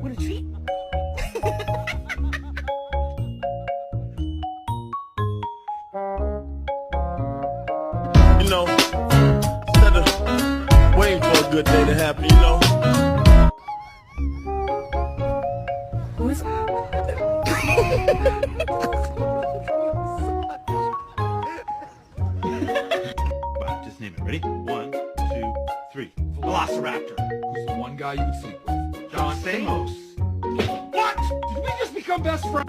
with a treat? You know, instead of waiting for a good day to happen, you know. Who's... Right, just name it. Ready? 1, 2, 3. Velociraptor. Who's the one guy you would sleep with? John Stamos. What? Did we just become best friends?